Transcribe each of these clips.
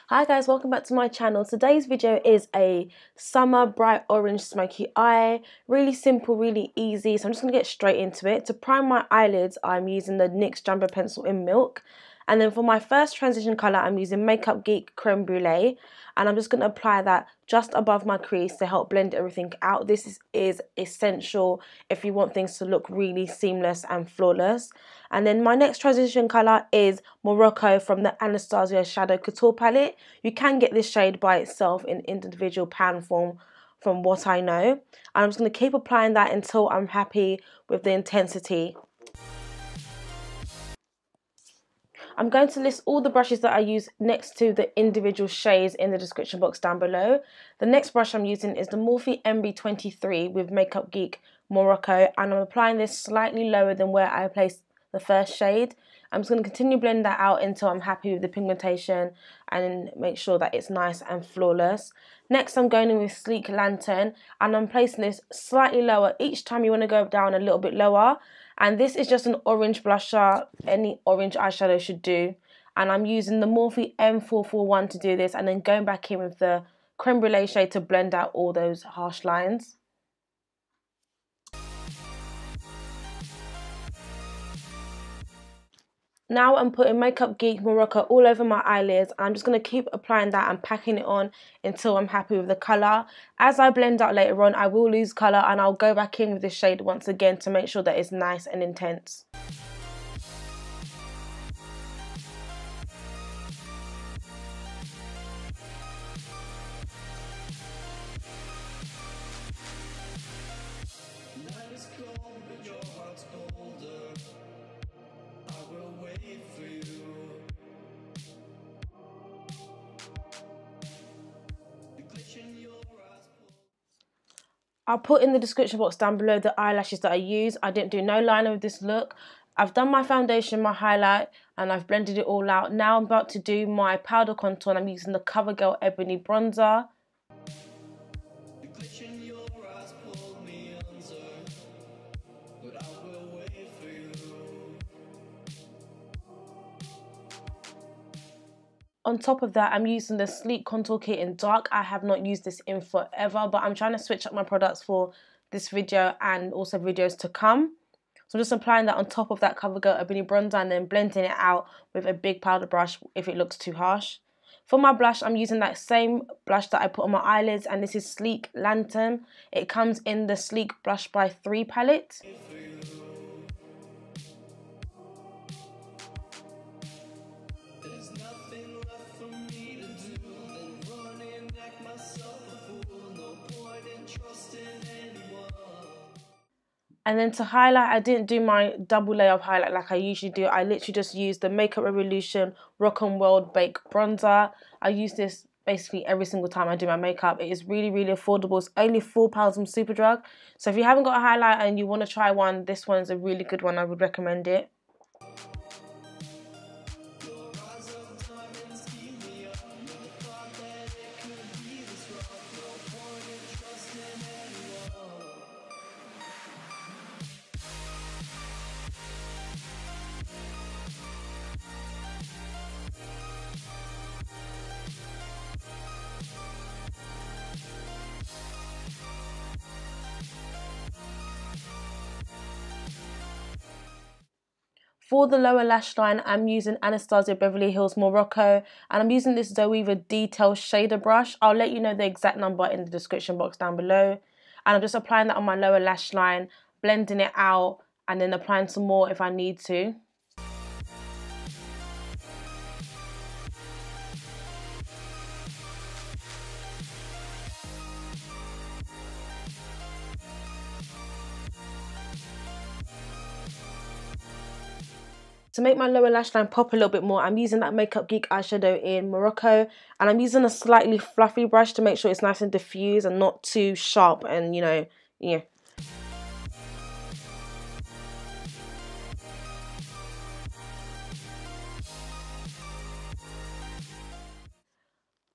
Hi guys, welcome back to my channel. Today's video is a summer bright orange smoky eye. Really simple, really easy. So I'm just going to get straight into it. To prime my eyelids, I'm using the NYX Jumbo Pencil in Milk. And then for my first transition colour, I'm using Makeup Geek Creme Brûlee. And I'm just going to apply that just above my crease to help blend everything out. This is essential if you want things to look really seamless and flawless. And then my next transition colour is Morocco from the Anastasia Shadow Couture palette. You can get this shade by itself in individual pan form from what I know. And I'm just going to keep applying that until I'm happy with the intensity. I'm going to list all the brushes that I use next to the individual shades in the description box down below. The next brush I'm using is the Morphe MB23 with Makeup Geek Morocco, and I'm applying this slightly lower than where I placed the first shade. I'm just going to continue blending that out until I'm happy with the pigmentation and make sure that it's nice and flawless. Next I'm going in with Sleek Lantern, and I'm placing this slightly lower. Each time you want to go down a little bit lower. And this is just an orange blusher. Any orange eyeshadow should do. And I'm using the Morphe M441 to do this, and then going back in with the Creme Brûlee shade to blend out all those harsh lines. Now I'm putting Makeup Geek Morocco all over my eyelids. I'm just going to keep applying that and packing it on until I'm happy with the colour. As I blend out later on, I will lose colour, and I'll go back in with this shade once again to make sure that it's nice and intense. I'll put in the description box down below the eyelashes that I use. I didn't do no liner with this look. I've done my foundation, my highlight, and I've blended it all out. Now I'm about to do my powder contour, and I'm using the Covergirl Ebony bronzer. On top of that, I'm using the Sleek Contour Kit in Dark. I have not used this in forever, but I'm trying to switch up my products for this video and also videos to come. So I'm just applying that on top of that Covergirl Ebony bronzer and then blending it out with a big powder brush if it looks too harsh. For my blush, I'm using that same blush that I put on my eyelids, and this is Sleek Lantern. It comes in the Sleek Blush by 3 palette. And then to highlight, I didn't do my double layer of highlight like I usually do. I literally just used the Makeup Revolution Rock and World Bake Bronzer. I use this basically every single time I do my makeup. It is really, really affordable. It's only £4 from Superdrug. So if you haven't got a highlight and you want to try one, this one's a really good one. I would recommend it. For the lower lash line, I'm using Anastasia Beverly Hills Morocco, and I'm using this Zoeva Detail Shader Brush. I'll let you know the exact number in the description box down below. And I'm just applying that on my lower lash line, blending it out, and then applying some more if I need to. To make my lower lash line pop a little bit more, I'm using that Makeup Geek eyeshadow in Morocco, and I'm using a slightly fluffy brush to make sure it's nice and diffused and not too sharp and, yeah.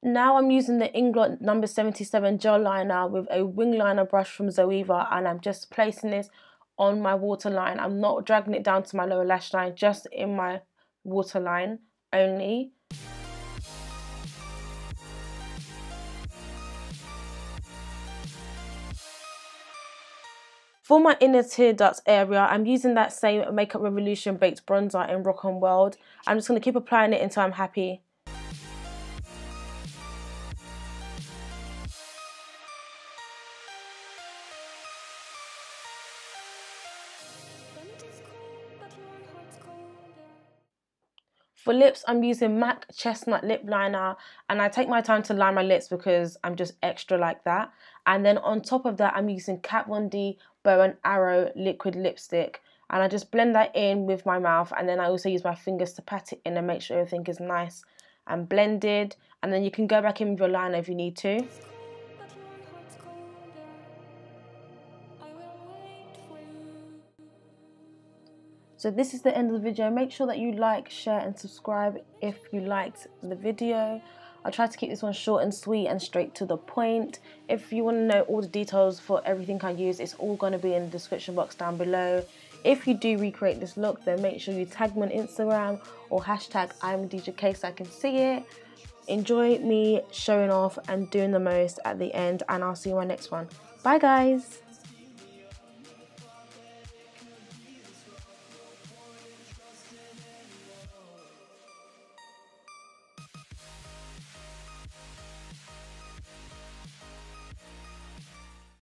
Now I'm using the Inglot number 77 gel liner with a wing liner brush from Zoeva, and I'm just placing this on my waterline. I'm not dragging it down to my lower lash line, just in my waterline only. For my inner tear duct area, I'm using that same Makeup Revolution Baked Bronzer in Rock and World. I'm just going to keep applying it until I'm happy. For lips, I'm using MAC Chestnut Lip Liner, and I take my time to line my lips because I'm just extra like that. And then on top of that, I'm using Kat Von D Bow and Arrow Liquid Lipstick, and I just blend that in with my mouth, and then I also use my fingers to pat it in and make sure everything is nice and blended. And then you can go back in with your liner if you need to. So this is the end of the video. Make sure that you like, share and subscribe if you liked the video. I try to keep this one short and sweet and straight to the point. If you want to know all the details for everything I use, it's all going to be in the description box down below. If you do recreate this look, then make sure you tag me on Instagram or hashtag I'm Adija so I can see it. Enjoy me showing off and doing the most at the end, and I'll see you in my next one. Bye guys!